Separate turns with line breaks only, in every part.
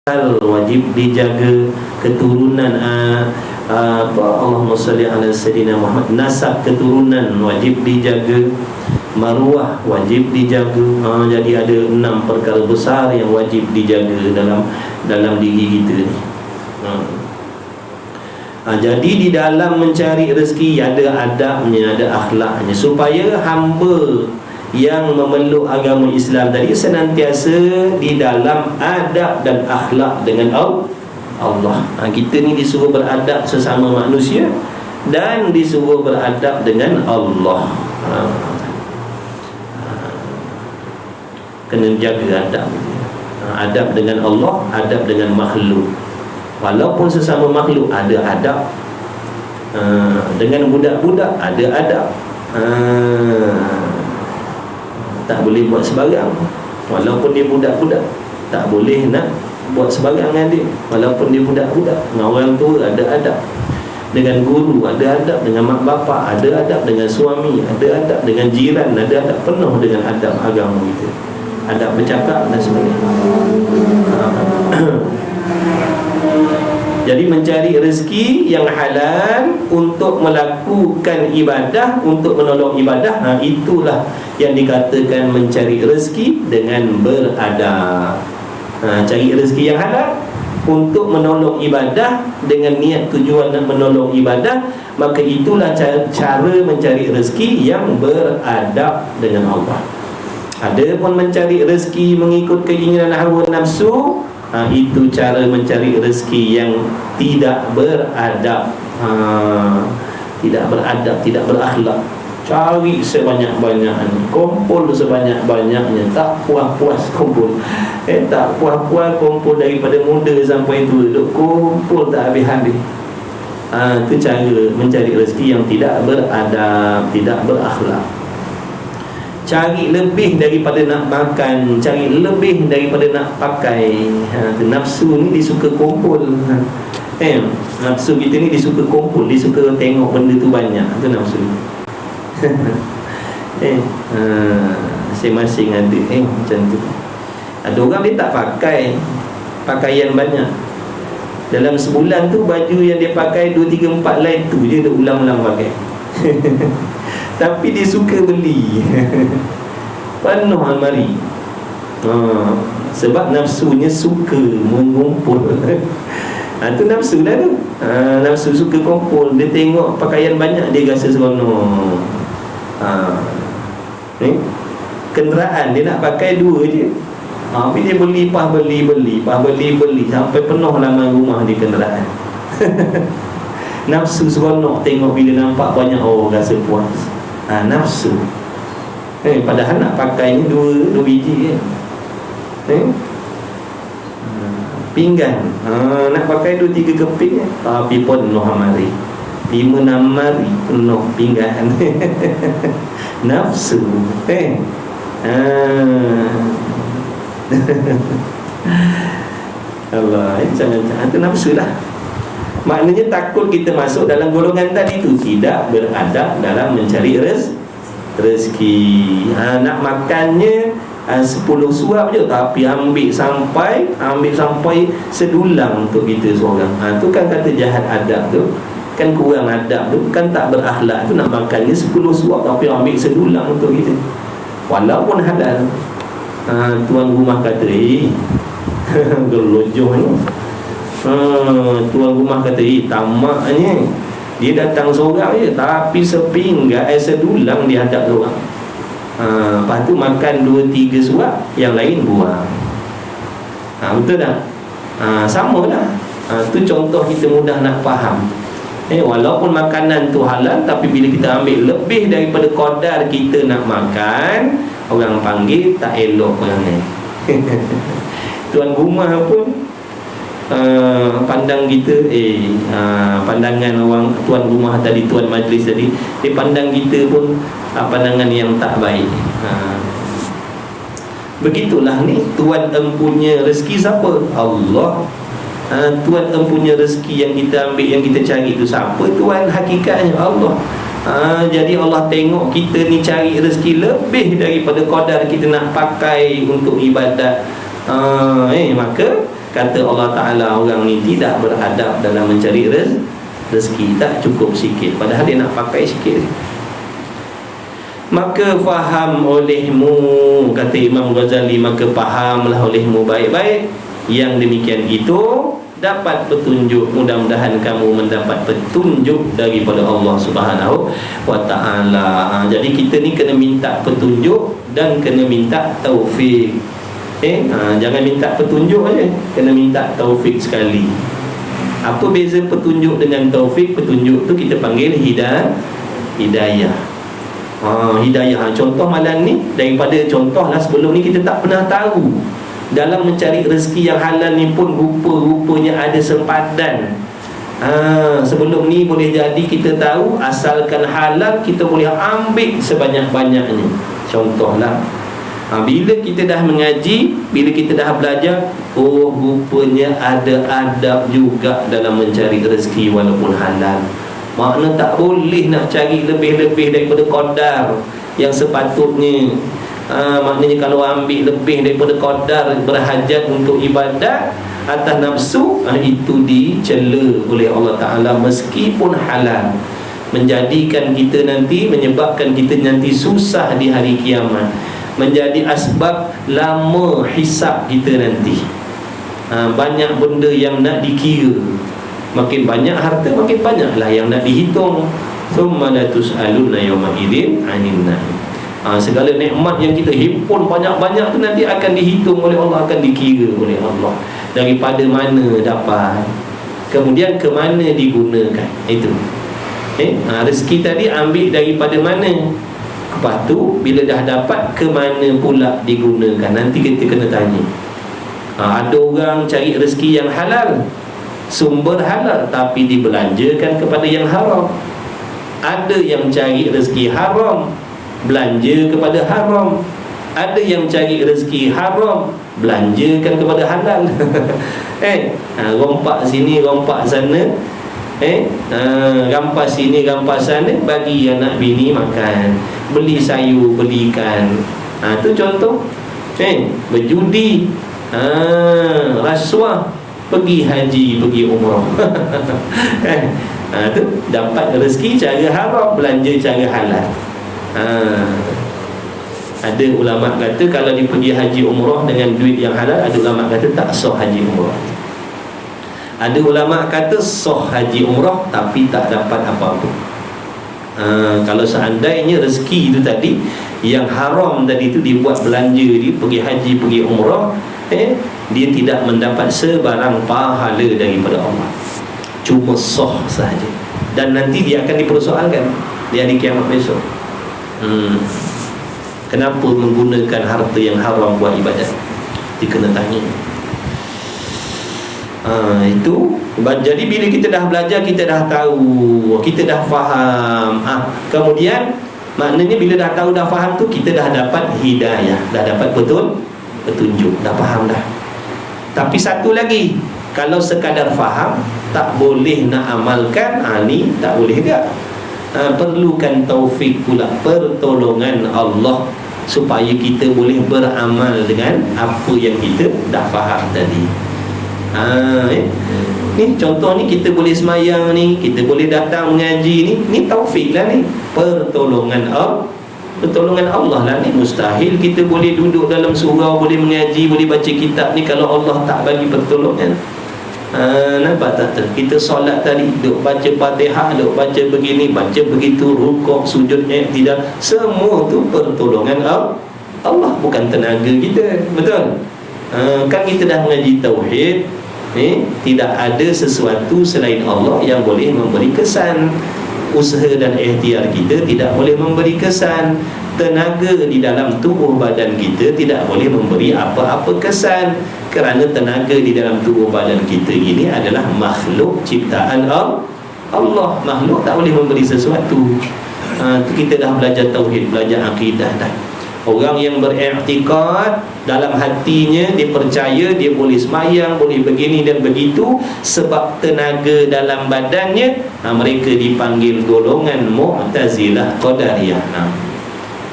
wajib dijaga, keturunan Allahumma salli ala sayyidina Muhammad, nasab keturunan wajib dijaga, maruah wajib dijaga. Jadi ada 6 perkara besar yang wajib dijaga dalam diri kita ni. Jadi di dalam mencari rezeki ada adabnya, ada akhlaknya, supaya hamba yang memeluk agama Islam tadi senantiasa di dalam adab dan akhlak dengan Allah. Kita ni disuruh beradab sesama manusia dan disuruh beradab dengan Allah. Kena jaga adab. Adab dengan Allah, adab dengan makhluk. Walaupun sesama makhluk ada adab, dengan budak-budak ada adab. Tak boleh buat sebarang. Walaupun dia budak-budak, tak boleh nak buat sebarang dengan dia. Walaupun dia budak-budak, dengan orang tua ada adab, dengan guru ada adab, dengan mak bapak ada adab, dengan suami ada adab, dengan jiran ada adab. Penuh dengan adab agama kita, adab bercakap dan sebagainya. Jadi mencari rezeki yang halal untuk melakukan ibadah, untuk menolong ibadah, itulah yang dikatakan mencari rezeki dengan beradab. Cari rezeki yang halal untuk menolong ibadah dengan niat tujuan nak menolong ibadah, maka itulah cara mencari rezeki yang beradab dengan Allah. Adapun mencari rezeki mengikut keinginan hawa nafsu, itu cara mencari rezeki yang tidak beradab, tidak beradab, tidak berakhlak. Cari sebanyak-banyaknya, kumpul sebanyak-banyaknya, tak puas-puas kumpul. Tak puas-puas kumpul daripada muda sampai tua, duk kumpul tak habis-habis. Itu cara mencari rezeki yang tidak beradab, tidak berakhlak. Cari lebih daripada nak makan, cari lebih daripada nak pakai. Nafsu ni disuka kumpul. Nafsu kita ni disuka kumpul, disuka tengok benda tu banyak. Itu nafsu. Masing-masing ada macam tu. Ada orang dia tak pakai pakaian banyak. Dalam sebulan tu baju yang dia pakai 2, 3, 4 lain tu je dia ulang-ulang pakai. Tapi dia suka beli. Penuh almari. Sebab nafsunya suka mengumpul. Itu nafsu lah tu. Nafsu suka kumpul. Dia tengok pakaian banyak, dia rasa seronok. Kenderaan dia nak pakai 2 je. Tapi dia beli sampai penuh laman rumah di kenderaan. Nafsu seronok tengok bila nampak banyak, rasa puas. Nafsu. Padahal nak pakai ni 2 biji kan. Pinggan, nak pakai 2, 3 keping, tapi penuh amari. 5, 6 mari penuh pinggan. Nafsu. Allah, macam-macam. Itu nafsu lah. Maknanya takut kita masuk dalam golongan tadi tu, tidak beradab dalam mencari rezeki. Nak makannya 10 suap je, tapi ambil sampai sedulang untuk kita seorang. Tu kan kata jahat adab tu, kan kurang adab tu, kan tak berakhlak tu. Nak makannya 10 suap tapi ambil sedulang untuk kita, walaupun halal. Tuan rumah kata gelojoh ni. Tuan rumah kata tamaknya, dia datang seorang je tapi sepinggan sedulang dia hadap seorang. Lepas tu makan 2, 3 suap, yang lain buang. Betul tak? Sama lah. Tu contoh kita mudah nak faham. Walaupun makanan tu halal, tapi bila kita ambil lebih daripada kadar kita nak makan, orang panggil tak elok orang ni. Tuan rumah pun pandang kita, pandangan orang tuan rumah tadi, tuan majlis tadi, dia pandang kita pun pandangan yang tak baik. Begitulah ni, tuan empunya rezeki siapa? Allah. Tuan empunya rezeki yang kita ambil, yang kita cari itu siapa? Tuan hakikatnya Allah. Jadi Allah tengok kita ni cari rezeki lebih daripada kadar kita nak pakai untuk ibadat. Maka kata Allah Ta'ala orang ni tidak beradab dalam mencari rezeki, tak cukup sikit, padahal dia nak pakai sikit. Maka faham olehmu, kata Imam Ghazali, maka fahamlah olehmu baik-baik yang demikian itu dapat petunjuk. Mudah-mudahan kamu mendapat petunjuk daripada Allah Subhanahu wa Ta'ala. Jadi kita ni kena minta petunjuk dan kena minta taufik. Jangan minta petunjuk aja, kena minta taufik sekali. Apa beza petunjuk dengan taufik? Petunjuk tu kita panggil hidayah. Hidayah. Contoh malam ni, daripada contoh lah sebelum ni kita tak pernah tahu. Dalam mencari rezeki yang halal ni pun rupa-rupanya ada sempadan. Sebelum ni boleh jadi kita tahu asalkan halal kita boleh ambil sebanyak-banyaknya. Contohlah, bila kita dah mengaji, bila kita dah belajar, rupanya ada adab juga dalam mencari rezeki walaupun halal. Makna tak boleh nak cari lebih-lebih daripada qadar yang sepatutnya. Maknanya kalau ambil lebih daripada qadar berhajat untuk ibadat atas nafsu, itu dicela oleh Allah Ta'ala meskipun halal, menjadikan kita nanti, menyebabkan kita nanti susah di hari kiamat, menjadi asbab lama hisab kita nanti. Banyak benda yang nak dikira, makin banyak harta makin banyaklah yang nak dihitung. Thumma la tus'aluna yawma idzin 'anil na'im. Segala nikmat yang kita himpun banyak-banyak tu nanti akan dihitung oleh Allah, akan dikira oleh Allah. Daripada mana dapat, kemudian ke mana digunakan. Itu rezeki tadi ambil daripada mana, lepas tu bila dah dapat ke mana pula digunakan. Nanti kita kena tanya. Ada orang cari rezeki yang halal, sumber halal, tapi dibelanjakan kepada yang haram. Ada yang cari rezeki haram, belanja kepada haram. Ada yang cari rezeki haram, belanjakan kepada halal. Rompak sini, rompak sana, rampas sini, rampas sana, bagi anak bini makan, beli sayur, beli ikan. Itu contoh. Berjudi, rasuah, pergi haji, pergi umrah. Tu dapat rezeki cara haram, belanja cara halal. Ada ulama kata kalau dia pergi haji umrah dengan duit yang halal, ada ulama kata tak sah haji umrah. Ada ulama kata sah haji umrah tapi tak dapat apa-apa. Kalau seandainya rezeki itu tadi yang haram tadi itu dibuat belanja, dia pergi haji, pergi umrah, dia tidak mendapat sebarang pahala daripada Allah, cuma sah sahaja. Dan nanti dia akan dipersoalkan di hari kiamat besok. Kenapa menggunakan harta yang haram buat ibadat? Dia kena tanya. Itu. Jadi bila kita dah belajar, kita dah tahu, kita dah faham. Kemudian maknanya bila dah tahu, dah faham tu, kita dah dapat hidayah, dah dapat petunjuk, dah faham dah. Tapi satu lagi, kalau sekadar faham tak boleh nak amalkan, ni tak boleh juga. Perlukan taufik pula, pertolongan Allah, supaya kita boleh beramal dengan apa yang kita dah faham tadi. Ni contoh ni, kita boleh semayang ni, kita boleh datang mengaji ni taufik lah ni, pertolongan Allah lah ni. Mustahil kita boleh duduk dalam surau, boleh mengaji, boleh baca kitab ni kalau Allah tak bagi pertolongan. Nampak tak? Kita solat tadi, duk baca Fatihah, duk baca begini, baca begitu, rukuk, sujud, tidak, semua tu pertolongan Allah, bukan tenaga kita. Betul? Kan kita dah mengaji tauhid, tidak ada sesuatu selain Allah yang boleh memberi kesan. Usaha dan ikhtiar kita tidak boleh memberi kesan. Tenaga di dalam tubuh badan kita tidak boleh memberi apa-apa kesan, kerana tenaga di dalam tubuh badan kita ini adalah makhluk ciptaan Allah. Makhluk tak boleh memberi sesuatu. Kita dah belajar tauhid, belajar akidah dah. Orang yang beriktikad dalam hatinya, dia percaya dia boleh semayang, boleh begini dan begitu sebab tenaga dalam badannya, mereka dipanggil golongan Mu'tazilah Qadariyah.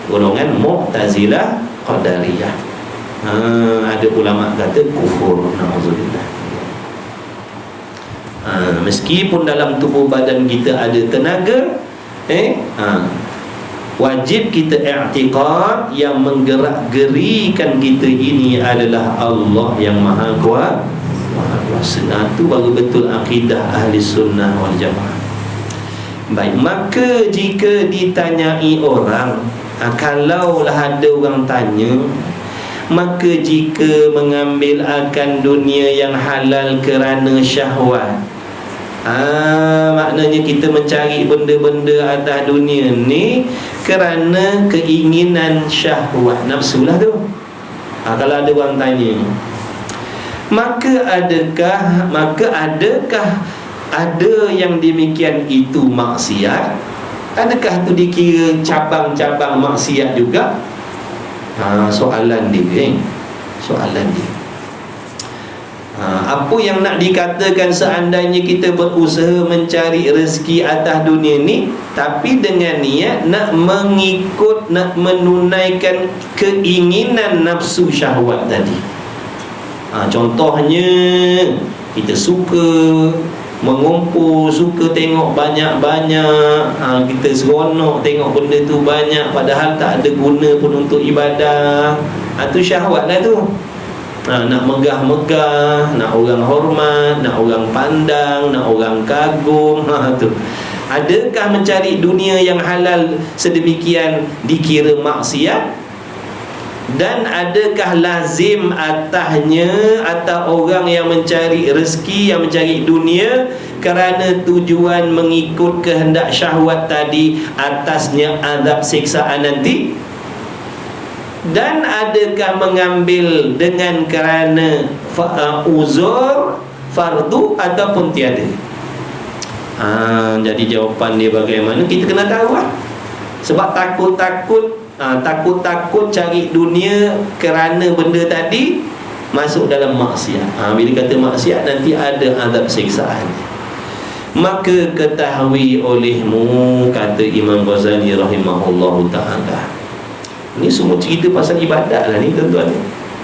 Golongan Mu'tazilah Qadariyah. Ada ulama kata kufur, na'udzubillah. Meskipun dalam tubuh badan kita ada tenaga, wajib kita i'tiqad yang menggerak-gerikan kita ini adalah Allah yang Maha Kuasa. Itu baru betul akidah ahli sunnah wal jamaah. Baik, maka jika ditanyai orang, kalaulah ada orang tanya, maka jika mengambil akan dunia yang halal kerana syahwat, maknanya kita mencari benda-benda atas dunia ni kerana keinginan syahwat, nafsu lah tu. Kalau ada orang tanya, maka adakah ada yang demikian itu maksiat? Adakah tu dikira cabang-cabang maksiat juga? Soalan dia. Apa yang nak dikatakan seandainya kita berusaha mencari rezeki atas dunia ni, tapi dengan niat nak mengikut, nak menunaikan keinginan nafsu syahwat tadi. Contohnya, kita suka mengumpul, suka tengok banyak-banyak, kita seronok tengok benda tu banyak, padahal tak ada guna pun untuk ibadah. Itu syahwat lah tu. Nak megah-megah, nak orang hormat, nak orang pandang, nak orang kagum. Tu. Adakah mencari dunia yang halal sedemikian dikira maksiat? Dan adakah lazim atasnya, atas orang yang mencari rezeki, yang mencari dunia kerana tujuan mengikut kehendak syahwat tadi, atasnya azab siksaan nanti? Dan adakah mengambil dengan kerana uzur, fardu ataupun tiada? Jadi jawapan dia bagaimana? Kita kena tahu lah. Sebab takut cari dunia kerana benda tadi masuk dalam maksiat. Bila kata maksiat, nanti ada azab siksaan. Maka ketahui olehmu, kata Imam Ghazali rahimahullahu ta'ala, ini semua cerita pasal ibadat lah ni tuan-tuan.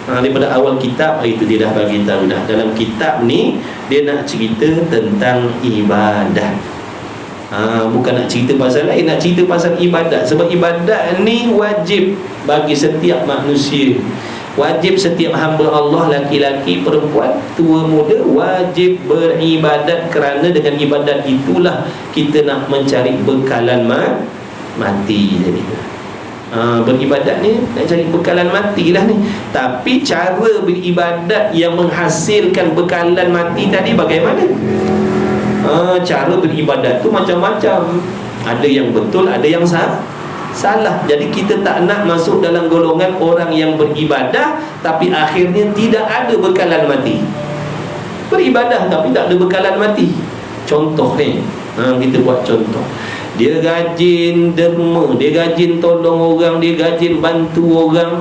Daripada awal kitab itu dia dah bagi tahu dah. Dalam kitab ni dia nak cerita tentang ibadat. Bukan nak cerita pasal lain, nak cerita pasal ibadat. Sebab ibadat ni wajib bagi setiap manusia. Wajib setiap hamba Allah, laki-laki, perempuan, tua, muda, wajib beribadat, kerana dengan ibadat itulah kita nak mencari bekalan mati. Jadi beribadat ni nak cari bekalan mati lah ni. Tapi cara beribadat yang menghasilkan bekalan mati tadi bagaimana? Cara beribadat tu macam-macam. Ada yang betul, ada yang salah. Jadi kita tak nak masuk dalam golongan orang yang beribadah tapi akhirnya tidak ada bekalan mati. Beribadah tapi tak ada bekalan mati. Contoh ni, kita buat contoh. Dia rajin derma, dia rajin tolong orang, dia rajin bantu orang.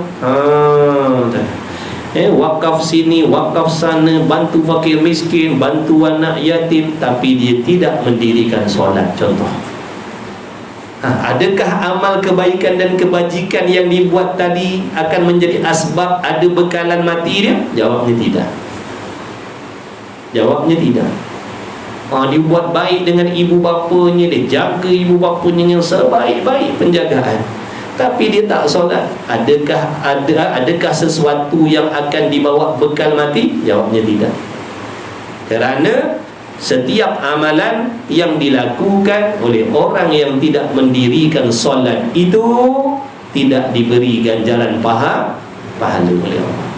Wakaf sini, wakaf sana, bantu fakir miskin, bantu anak yatim, tapi dia tidak mendirikan solat, contoh. Adakah amal kebaikan dan kebajikan yang dibuat tadi akan menjadi asbab ada bekalan mati dia? Jawabnya tidak. Dia buat baik dengan ibu bapanya, dia jaga ibu bapanya yang sebaik-baik penjagaan, tapi dia tak solat. Adakah sesuatu yang akan dibawa bekal mati? Jawabnya tidak. Kerana setiap amalan yang dilakukan oleh orang yang tidak mendirikan solat itu tidak diberi ganjaran pahala oleh Allah.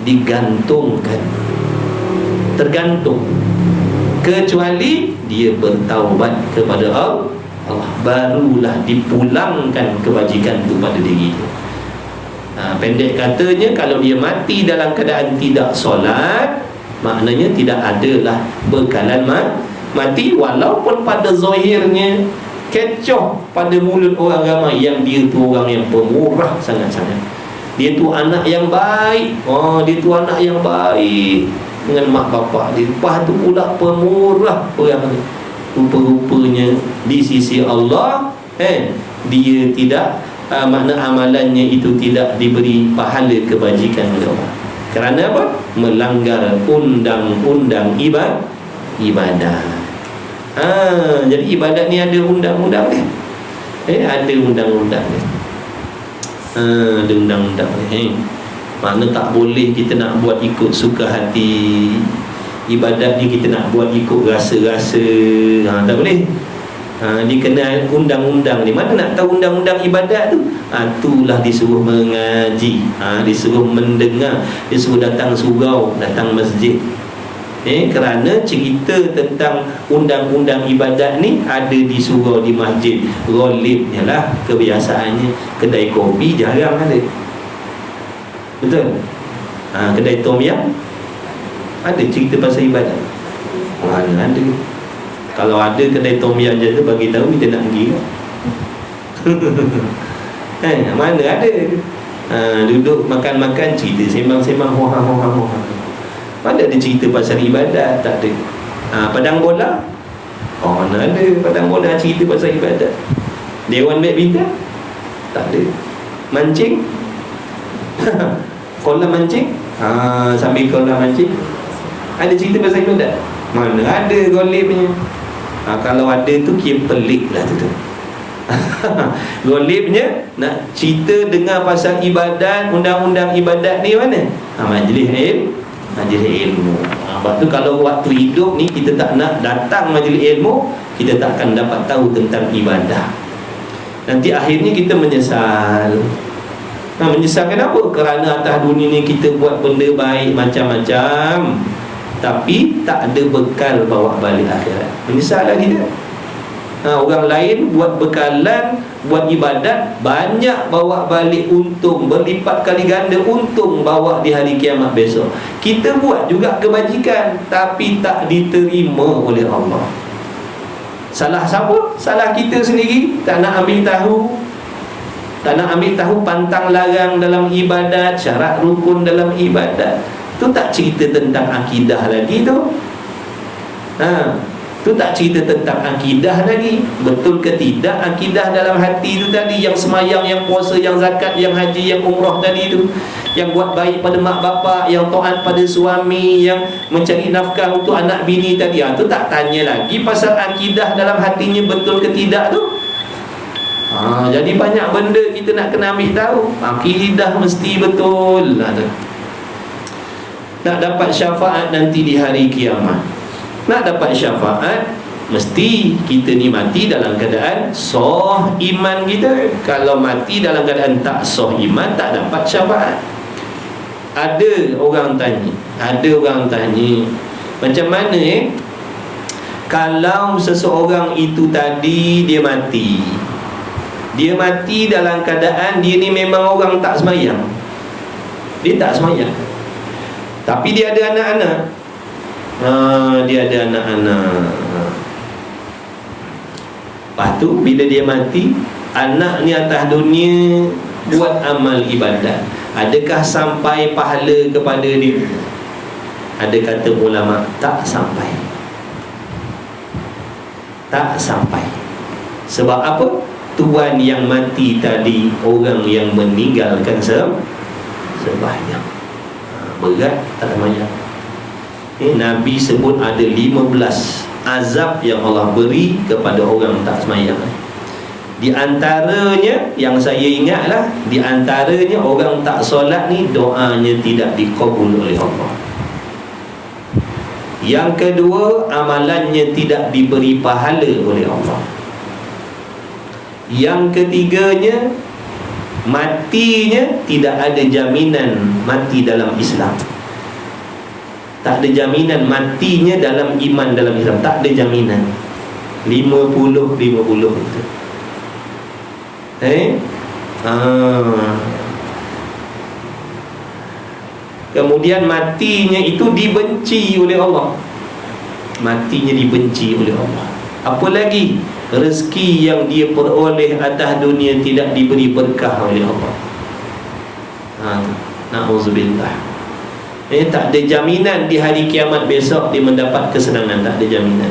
Digantungkan, tergantung, kecuali dia bertaubat kepada Allah, barulah dipulangkan kebajikan itu pada diri dia. Pendek katanya, kalau dia mati dalam keadaan tidak solat, maknanya tidak adalah bekalan mati. Walaupun pada zahirnya kecoh pada mulut orang ramai yang dia tu orang yang pemurah sangat-sangat, dia tu anak yang baik, dengan mak bapak dia. Lepas tu pula pemurah orang ni, rupa-rupanya di sisi Allah dia tidak, makna amalannya itu tidak diberi pahala kebajikan oleh Allah. Kerana apa? Melanggar undang-undang ibadat. Jadi ibadat ni ada undang-undang ni. Ada undang-undang ni. Ada undang-undang ni. Mana tak boleh kita nak buat ikut suka hati. Ibadat ni kita nak buat ikut rasa-rasa. Tak boleh. Dia kena undang-undang ni. Mana nak tahu undang-undang ibadat tu? Itulah disuruh mengaji, disuruh mendengar, disuruh datang surau, datang masjid. Kerana cerita tentang undang-undang ibadat ni ada di surau, di masjid. Ghalibnya lah, kebiasaannya kedai kopi jarang ada. Betul? Kedai tom yam ada cerita pasal ibadat? Mana ada? Kalau ada kedai tom yam je tu, bagi tahu kita nak pergi. Mana ada? Duduk makan-makan, cerita sembang-sembang, hoha-hoha. Mana ada cerita pasal ibadat? Tak ada. Padang bola? Mana ada padang bola cerita pasal ibadat? Dewan badminton? Tak ada. Mancing? Kolam mancing? Sambil kolam mancing ada cerita pasal ibadat? Mana ada ghalibnya. Kalau ada tu kira pelik lah tu. Ghalibnya nak cerita dengar pasal ibadat, undang-undang ibadat ni mana? Majlis ilmu. Sebab tu kalau waktu hidup ni kita tak nak datang majlis ilmu, kita tak akan dapat tahu tentang ibadah. Nanti akhirnya kita menyesal. Menyesal kenapa? Kerana atas dunia ni kita buat benda baik macam-macam, tapi tak ada bekal bawa balik akhirat. Menyesal lah kita. Orang lain buat bekalan, buat ibadat, banyak bawa balik untung, berlipat kali ganda untung bawa di hari kiamat besok. Kita buat juga kebajikan, tapi tak diterima oleh Allah. Salah siapa? Salah kita sendiri. Tak nak ambil tahu, tak nak ambil tahu pantang larang dalam ibadat, syarat rukun dalam ibadat. Tu tak cerita tentang akidah lagi tu. Tu tak cerita tentang akidah lagi. Betul ke tidak akidah dalam hati tu tadi, yang semayang, yang puasa, yang zakat, yang haji, yang umrah tadi tu, yang buat baik pada mak bapak, yang taat pada suami, yang mencari nafkah untuk anak bini tadi. Tu tak tanya lagi pasal akidah dalam hatinya betul ke tidak tu. Jadi banyak benda kita nak kena ambil tahu. Akidah mesti betul. Nak dapat syafaat nanti di hari kiamat, nak dapat syafaat, mesti kita ni mati dalam keadaan sah iman kita. Kalau mati dalam keadaan tak sah iman, tak dapat syafaat. Ada orang tanya, macam mana kalau seseorang itu tadi dia mati dalam keadaan dia ni memang orang tak semayang. Dia tak semayang, tapi dia ada anak-anak. Dia ada anak-anak. Lepas tu bila dia mati, anak ni atas dunia buat amal ibadat, adakah sampai pahala kepada dia? Ada kata ulama, tak sampai. Tak sampai. Sebab apa? Tuan yang mati tadi orang yang meninggalkan sembahyang. Berat tak semayang. Nabi sebut ada 15 azab yang Allah beri kepada orang tak semayang. Di antaranya yang saya ingatlah, di antaranya orang tak solat ni doanya tidak dikabul oleh Allah. Yang kedua, amalannya tidak diberi pahala oleh Allah. Yang ketiganya, matinya tidak ada jaminan mati dalam Islam. Tak ada jaminan matinya dalam iman dalam Islam. Tak ada jaminan. 50-50 itu. Kemudian matinya itu dibenci oleh Allah. Matinya dibenci oleh Allah. Apa lagi? Rezeki yang dia peroleh atas dunia tidak diberi berkah oleh Allah. Na'udzubillah. Tak ada jaminan di hari kiamat besok dia mendapat kesenangan. Tak ada jaminan.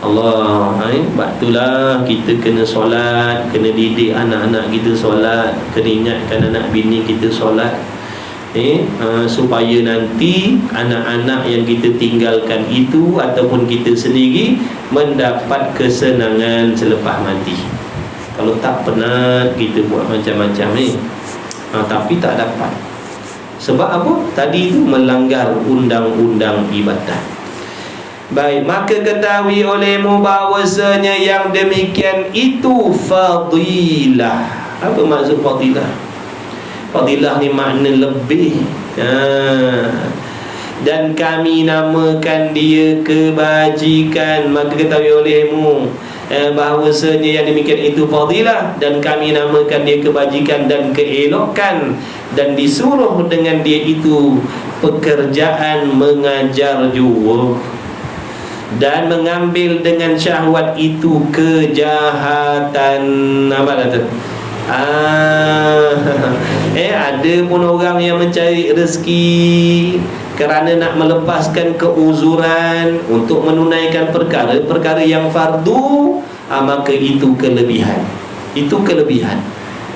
Allah, sebab itulah kita kena solat, kena didik anak-anak kita solat, kena ingatkan anak bini kita solat. supaya nanti anak-anak yang kita tinggalkan itu ataupun kita sendiri mendapat kesenangan selepas mati. Kalau tak penat kita buat macam-macam tapi tak dapat. Sebab apa? Tadi itu melanggar undang-undang ibadah. Baik, maka ketahui olehmu bahawasanya yang demikian itu fadilah. Apa maksud fadilah? Fadilah ni makna lebih. Dan kami namakan dia kebajikan. Maka ketahui olehmu bahawasanya yang demikian itu fadilah, dan kami namakan dia kebajikan dan keelokan, dan disuruh dengan dia itu pekerjaan mengajar jua, dan mengambil dengan syahwat itu kejahatan. Apa kata? Ada pun orang yang mencari rezeki kerana nak melepaskan keuzuran untuk menunaikan perkara-perkara yang fardu, maka itu kelebihan. Itu kelebihan.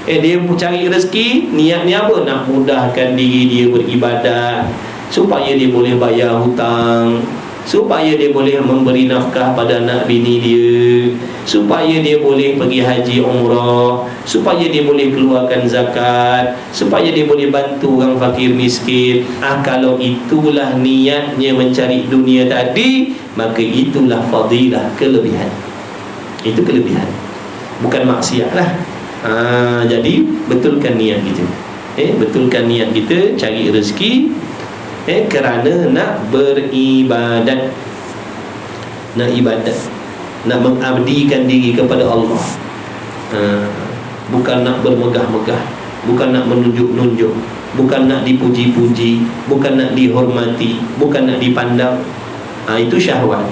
Dia cari rezeki, niatnya apa? Nak mudahkan diri dia beribadat, supaya dia boleh bayar hutang, supaya dia boleh memberi nafkah pada anak bini dia, supaya dia boleh pergi haji umrah, supaya dia boleh keluarkan zakat, supaya dia boleh bantu orang fakir miskin. Kalau itulah niatnya mencari dunia tadi, maka itulah fadilah, kelebihan. Itu kelebihan, bukan maksiat lah. Jadi betulkan niat kita. Betulkan niat kita cari rezeki kerana nak beribadat, nak ibadat, nak mengabdikan diri kepada Allah. Bukan nak bermegah-megah, bukan nak menunjuk-nunjuk, bukan nak dipuji-puji, bukan nak dihormati, bukan nak dipandang. Itu syahwat.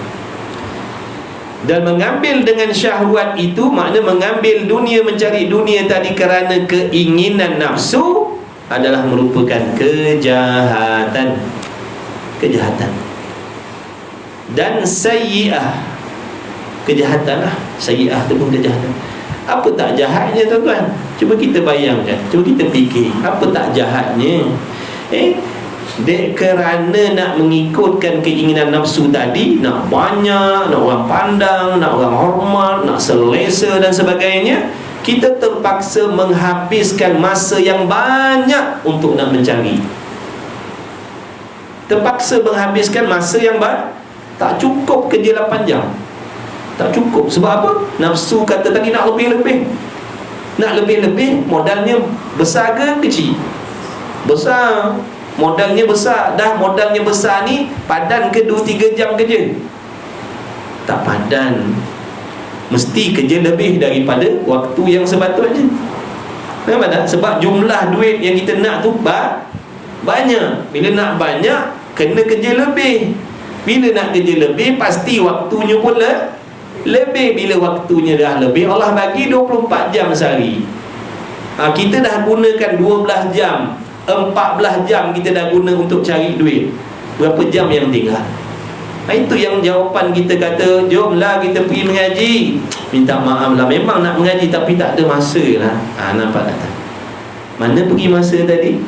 Dan mengambil dengan syahwat itu makna mengambil dunia, mencari dunia tadi kerana keinginan nafsu, adalah merupakan kejahatan. Kejahatan. Dan sayyi'ah, kejahatan lah. Sayyi'ah itu pun kejahatan. Apa tak jahatnya tuan-tuan? Cuba kita bayangkan, cuba kita fikir, apa tak jahatnya? Dek kerana nak mengikutkan keinginan nafsu tadi, nak banyak, nak orang pandang, nak orang hormat, nak selesa dan sebagainya, kita terpaksa menghabiskan masa yang banyak untuk nak mencari. Terpaksa menghabiskan masa yang banyak. Tak cukup kerja 8 jam. Tak cukup. Sebab apa? Nafsu kata tadi nak lebih-lebih. Nak lebih-lebih, modalnya besar ke kecil? Besar. Modalnya besar. Dah modalnya besar ni, padan ke 2-3 jam kerja? Tak padan. Mesti kerja lebih daripada waktu yang sepatutnya. Nampak tak? Sebab jumlah duit yang kita nak tu banyak. Bila nak banyak, kena kerja lebih. Bila nak kerja lebih, pasti waktunya pun lebih. Bila waktunya dah lebih, Allah bagi 24 jam sehari. Kita dah gunakan 12 jam, 14 jam kita dah guna untuk cari duit. Berapa jam yang tinggal? Itu yang jawapan kita kata, jomlah kita pergi mengaji. Minta maaf lah, memang nak mengaji tapi tak ada masa lah. Nampak tak? Mana pergi masa tadi?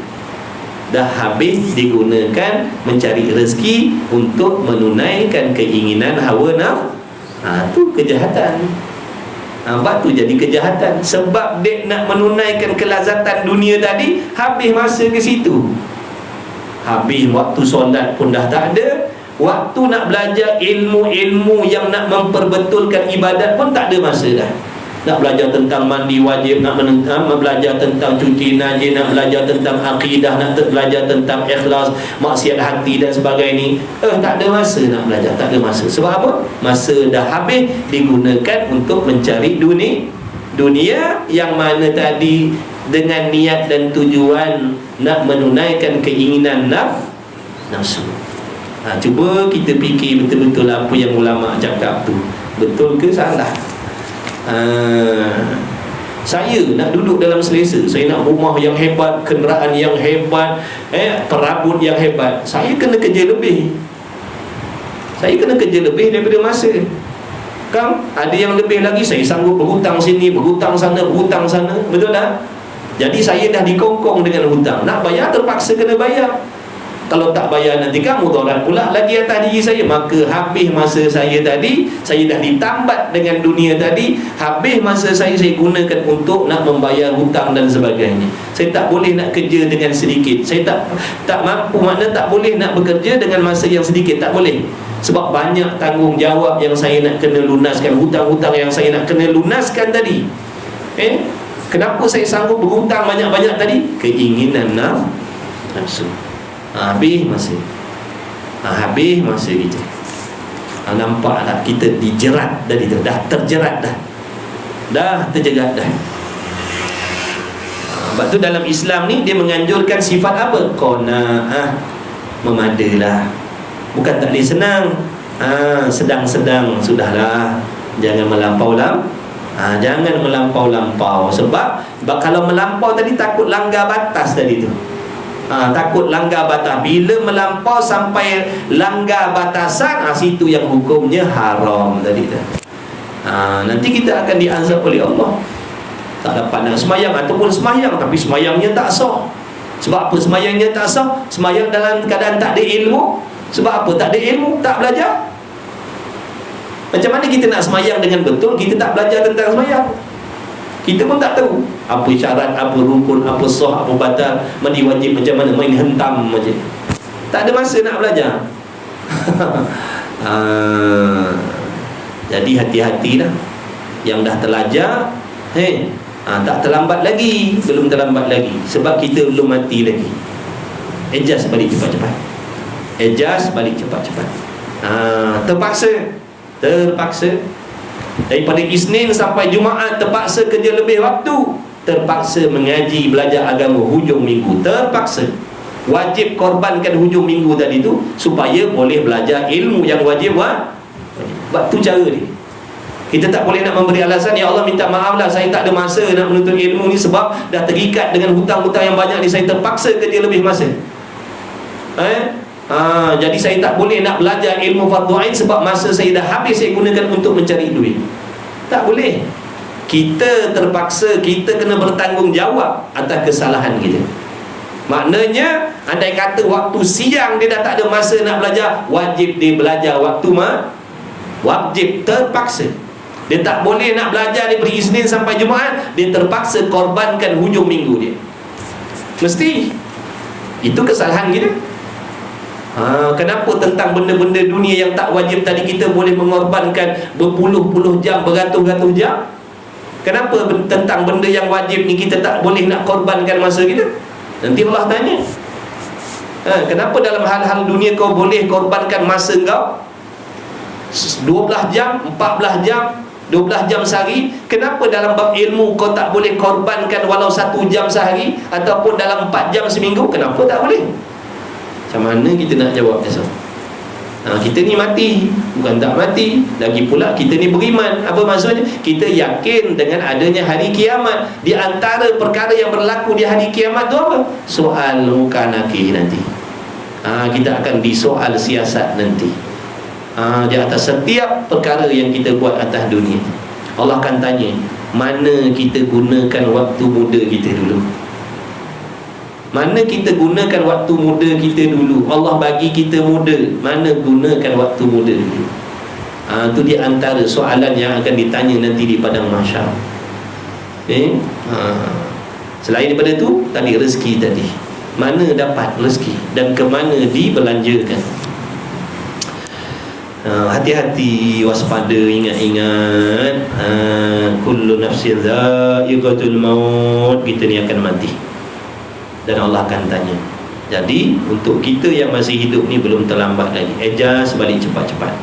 Dah habis digunakan mencari rezeki untuk menunaikan keinginan hawa nafsu. Itu kejahatan. Sebab tu jadi kejahatan. Sebab dek nak menunaikan kelazatan dunia tadi, habis masa ke situ. Habis waktu solat pun dah tak ada. Waktu nak belajar ilmu-ilmu yang nak memperbetulkan ibadat pun tak ada masa dah. Nak belajar tentang mandi wajib, nak belajar tentang cuci najis, nak belajar tentang akidah, nak belajar tentang ikhlas, maksiat hati dan sebagainya. Tak ada masa nak belajar, tak ada masa. Sebab apa? Masa dah habis digunakan untuk mencari dunia yang mana tadi dengan niat dan tujuan nak menunaikan keinginan nafsu. Cuba kita fikir betul-betul apa yang ulama cakap tu, betul ke salah? Saya nak duduk dalam selesa, saya nak rumah yang hebat, kenderaan yang hebat, perabot yang hebat, saya kena kerja lebih. Saya kena kerja lebih daripada masa. Kan ada yang lebih lagi, saya sanggup berhutang sini, berhutang sana, betul tak? Jadi saya dah dikongkong dengan hutang, nak bayar terpaksa kena bayar. Kalau tak bayar nanti kan mudarat pula lagi atas diri saya. Maka habis masa saya tadi, saya dah ditambat dengan dunia tadi. Habis masa saya gunakan untuk nak membayar hutang dan sebagainya. Saya tak boleh nak kerja dengan sedikit. Saya tak mampu, makna tak boleh nak bekerja dengan masa yang sedikit. Tak boleh. Sebab banyak tanggungjawab yang saya nak kena lunaskan, hutang-hutang yang saya nak kena lunaskan tadi. Kenapa saya sanggup berhutang banyak-banyak tadi? Keinginan nafsu. Habis masa kita. Nampak tak kita dijerat dah, dah terjerat dah terjerat dah. Sebab tu dalam Islam ni dia menganjurkan sifat apa? Qanaah, memadalah. Bukan tak boleh senang. Sedang-sedang sudahlah. Jangan jangan melampau-lampau. Sebab kalau melampau tadi takut langgar batas tadi tu. Takut langgar batas. Bila melampau sampai langgar batasan, situ yang hukumnya haram tadi tu. Nanti kita akan diazab oleh Allah. Tak dapat nak semayang, ataupun semayang tapi semayangnya tak sah. Sebab apa semayangnya tak sah? Semayang dalam keadaan tak ada ilmu. Sebab apa tak ada ilmu? Tak belajar. Macam mana kita nak semayang dengan betul, kita tak belajar tentang semayang? Kita pun tak tahu apa syarat, apa rukun, apa sah, apa batal, mandi wajib macam mana, main hentam macam. Tak ada masa nak belajar. Jadi hati-hatilah. Yang dah terlajar, tak terlambat lagi. Belum terlambat lagi. Sebab kita belum mati lagi. Adjust balik cepat-cepat. Terpaksa daripada Isnin sampai Jumaat terpaksa kerja lebih waktu, terpaksa mengaji, belajar agama hujung minggu, terpaksa. Wajib korbankan hujung minggu tadi tu supaya boleh belajar ilmu yang wajib. Sebab tu cara dia. Kita tak boleh nak memberi alasan, ya Allah minta maaf lah, saya tak ada masa nak menuntut ilmu ni sebab dah terikat dengan hutang-hutang yang banyak ni, saya terpaksa kerja lebih masa. Jadi saya tak boleh nak belajar ilmu fardu ain sebab masa saya dah habis saya gunakan untuk mencari duit. Tak boleh. Kita terpaksa, kita kena bertanggungjawab atas kesalahan kita. Maknanya andai kata waktu siang dia dah tak ada masa nak belajar, wajib dia belajar waktu wajib, terpaksa. Dia tak boleh nak belajar daripada Isnin sampai Jumaat, dia terpaksa korbankan hujung minggu dia. Mesti. Itu kesalahan kita. Kenapa tentang benda-benda dunia yang tak wajib tadi kita boleh mengorbankan berpuluh-puluh jam, beratus-ratus jam? Kenapa tentang benda yang wajib ni kita tak boleh nak korbankan masa kita? Nanti Allah tanya. Kenapa dalam hal-hal dunia kau boleh korbankan masa kau 12 jam, 14 jam, 12 jam sehari? Kenapa dalam bab ilmu kau tak boleh korbankan walau 1 jam sehari, ataupun dalam 4 jam seminggu? Kenapa tak boleh? Macam mana kita nak jawab besok? Kita ni mati, bukan tak mati. Lagi pula kita ni beriman. Apa maksudnya? Kita yakin dengan adanya hari kiamat. Di antara perkara yang berlaku di hari kiamat tu apa? Soal muka nakir nanti. Kita akan disoal siasat nanti. Di atas setiap perkara yang kita buat atas dunia, Allah akan tanya, mana kita gunakan waktu muda kita dulu? Mana kita gunakan waktu muda kita dulu? Allah bagi kita muda, mana gunakan waktu muda dulu? Itu di antara soalan yang akan ditanya nanti di padang mahsyar. Selain daripada itu, tadi rezeki tadi, mana dapat rezeki dan ke mana dibelanjakan? Hati-hati, waspada, ingat-ingat. Kullu nafsin dha'iqatul maut. Kita ni akan mati dan Allah akan tanya. Jadi untuk kita yang masih hidup ni belum terlambat lagi. Adjust balik cepat-cepat.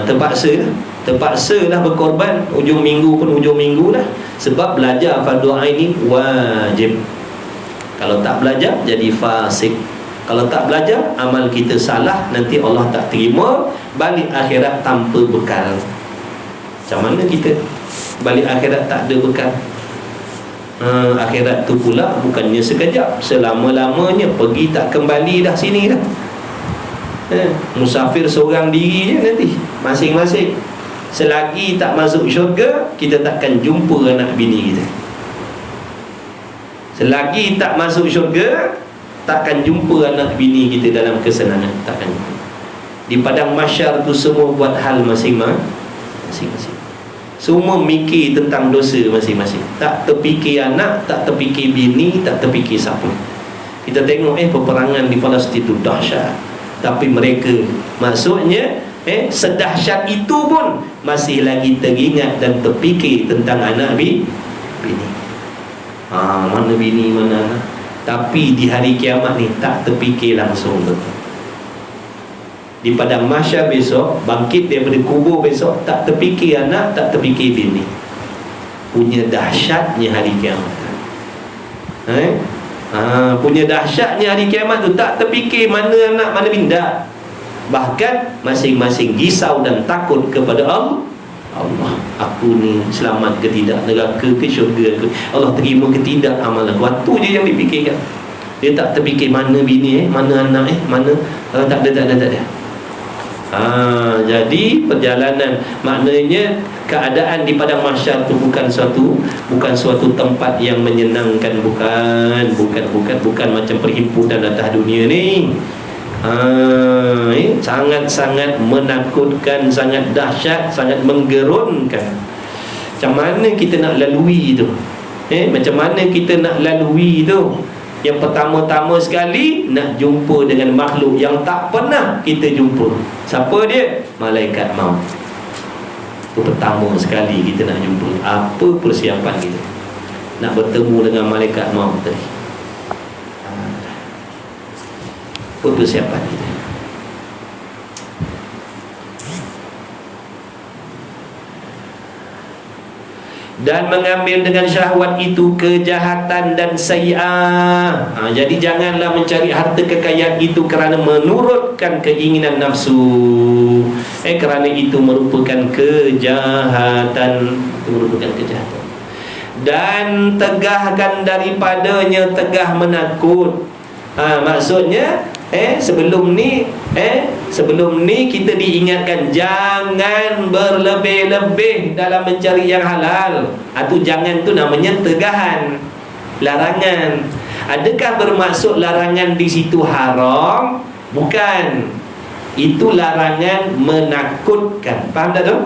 Terpaksalah berkorban. Hujung minggu pun hujung minggu lah. Sebab belajar fardu ain ni wajib. Kalau tak belajar jadi fasik. Kalau tak belajar, amal kita salah, nanti Allah tak terima, balik akhirat tanpa bekal. Macam mana kita balik akhirat tak ada bekal? Akhirat tu pula bukannya sekejap, selama-lamanya, pergi tak kembali dah, sini dah. Musafir seorang diri je nanti, masing-masing. Selagi tak masuk syurga, kita takkan jumpa anak bini kita. Selagi tak masuk syurga, takkan jumpa anak bini kita dalam kesenangan. Takkan jumpa. Di padang mahsyar tu semua buat hal masing-masing. Semua mikir tentang dosa masing-masing. Tak terfikir anak, tak terfikir bini, tak terfikir siapa. Kita tengok peperangan di Palestin itu dahsyat, tapi mereka, maksudnya sedahsyat itu pun masih lagi teringat dan terfikir tentang anak bini. Mana bini, mana anak. Tapi di hari kiamat ni tak terfikir langsung betul. Di padang mahsyar besok, bangkit daripada kubur besok, tak terfikir anak, tak terfikir bini. Punya dahsyatnya hari kiamat. Punya dahsyatnya hari kiamat tu, tak terfikir mana anak, mana bini. Tak. Bahkan masing-masing risau dan takut kepada Allah. Aku ni selamat ke tidak, neraka ke syurga ke, Allah terima ke tidak amalan. Waktu je yang dipikirkan. Dia tak terfikir mana bini, mana anak, mana tak ada. Jadi perjalanan, maknanya keadaan di padang mahsyar tu bukan suatu tempat yang menyenangkan, bukan macam perhimpunan atas dunia ni. Sangat-sangat menakutkan, sangat dahsyat, sangat menggerunkan. Macam mana kita nak lalui tu? Macam mana kita nak lalui tu? Yang pertama-tama sekali, nak jumpa dengan makhluk yang tak pernah kita jumpa. Siapa dia? Malaikat maut. Itu pertama sekali kita nak jumpa. Apa persiapan kita nak bertemu dengan malaikat maut tadi? Apa persiapan kita? Dan mengambil dengan syahwat itu kejahatan dan sayi'ah. Jadi janganlah mencari harta kekayaan itu kerana menurutkan keinginan nafsu. Kerana itu merupakan kejahatan. Dan tegahkan daripadanya tegah menakut. Maksudnya sebelum ni kita diingatkan jangan berlebih-lebih dalam mencari yang halal. Itu jangan tu namanya tegahan, larangan. Adakah bermaksud larangan di situ haram? Bukan. Itu larangan menakutkan. Faham tak tu?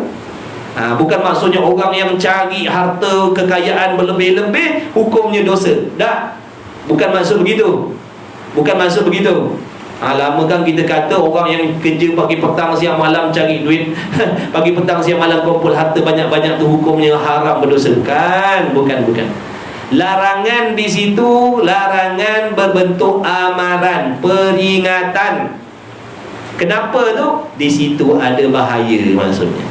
Bukan maksudnya orang yang cari harta kekayaan berlebih-lebih hukumnya dosa. Tak. Bukan maksud begitu. Lama kan kita kata orang yang kerja pagi petang siang malam cari duit pagi petang siang malam kumpul harta banyak-banyak tu hukumnya haram, berdosa. Bukan. Larangan di situ larangan berbentuk amaran, peringatan. Kenapa tu? Di situ ada bahaya maksudnya.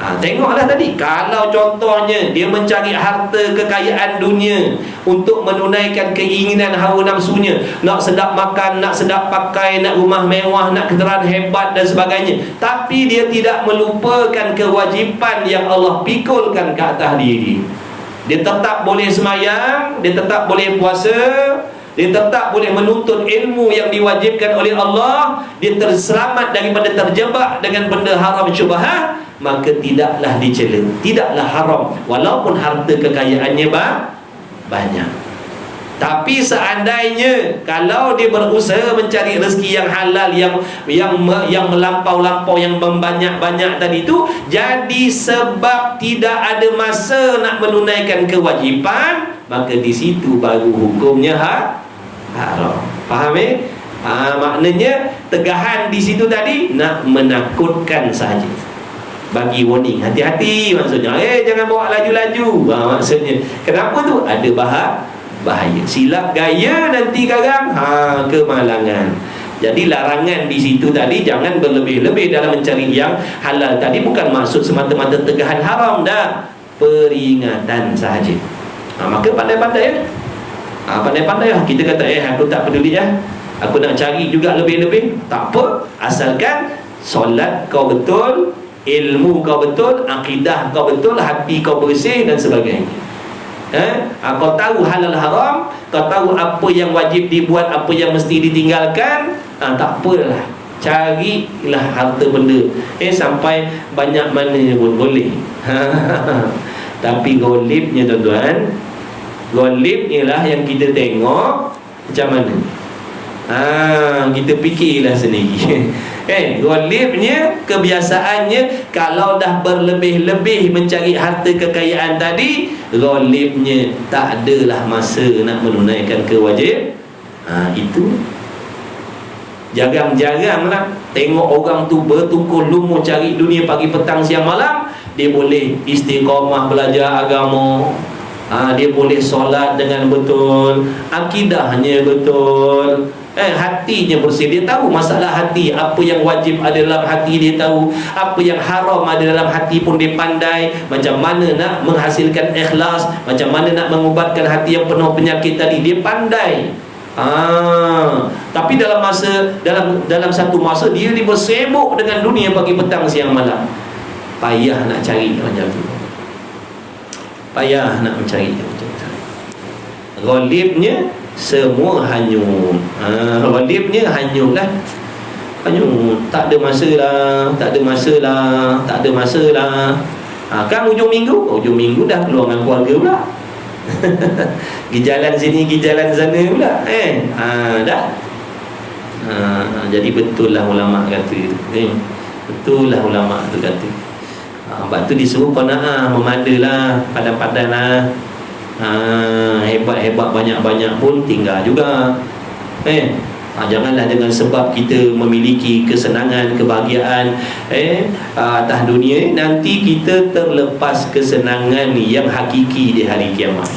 Tengoklah tadi, kalau contohnya dia mencari harta kekayaan dunia untuk menunaikan keinginan hawa nafsunya, nak sedap makan, nak sedap pakai, nak rumah mewah, nak kenderaan hebat dan sebagainya, tapi dia tidak melupakan kewajipan yang Allah pikulkan ke atas diri. Dia tetap boleh semayang, dia tetap boleh puasa, dia tetap boleh menuntut ilmu yang diwajibkan oleh Allah, dia terselamat daripada terjebak dengan benda haram syubhat, maka tidaklah dicela, tidaklah haram walaupun harta kekayaannya banyak. Tapi seandainya kalau dia berusaha mencari rezeki yang halal, yang melampau-lampau, yang membanyak-banyak tadi itu, jadi sebab tidak ada masa nak menunaikan kewajipan, maka di situ baru hukumnya haram. Faham maknanya tegahan di situ tadi nak menakutkan saja. Bagi warning, hati-hati maksudnya. Jangan bawa laju-laju. Maksudnya kenapa tu? Ada bahaya. Silap gaya nanti garang kemalangan. Jadi larangan di situ tadi jangan berlebih-lebih dalam mencari yang halal tadi, bukan maksud semata-mata tegahan haram dah, peringatan sahaja. Maka pandai-pandai pandai-pandai lah. Kita kata aku tak peduli aku nak cari juga lebih-lebih, tak apa, asalkan solat kau betul, ilmu kau betul, akidah kau betul, hati kau bersih dan sebagainya. Kau tahu halal haram, kau tahu apa yang wajib dibuat, apa yang mesti ditinggalkan, tak apalah, carilah harta benda sampai banyak mana pun boleh. Tapi golibnya tuan-tuan, Ghalib ialah yang kita tengok macam mana. Kita fikirlah sendiri. Ghalibnya, kebiasaannya kalau dah berlebih-lebih mencari harta kekayaan tadi, ghalibnya tak adalah masa nak menunaikan kewajib. Itu jarang-jaranglah tengok orang tu bertungkul lumus cari dunia pagi petang siang malam. Dia boleh istiqamah belajar agama, dia boleh solat dengan betul, akidahnya betul, hatinya bersih. Dia tahu masalah hati, apa yang wajib ada dalam hati dia tahu, apa yang haram ada dalam hati pun dia pandai. Macam mana nak menghasilkan ikhlas, macam mana nak mengubatkan hati yang penuh penyakit tadi, dia pandai. Tapi dalam satu masa dia bersibuk dengan dunia pagi petang siang malam. Payah nak cari macam tu, payah nak mencari macam tu. Ghalibnya semua hanyut. Ghalibnya hanyutlah. Hanyut. Tak ada masalah. Kan ujung minggu dah keluar dengan keluarga pula. Pergi jalan sini, pergi jalan sana pula. Dah. Jadi betul lah ulama kata tu. Betul lah ulama tu kata. Sebab tu disuruh qanaah, memadalah, padan-padanlah. Hebat-hebat banyak-banyak pun tinggal juga. Janganlah dengan sebab kita memiliki kesenangan, kebahagiaan atas dunia, nanti kita terlepas kesenangan yang hakiki di hari kiamat.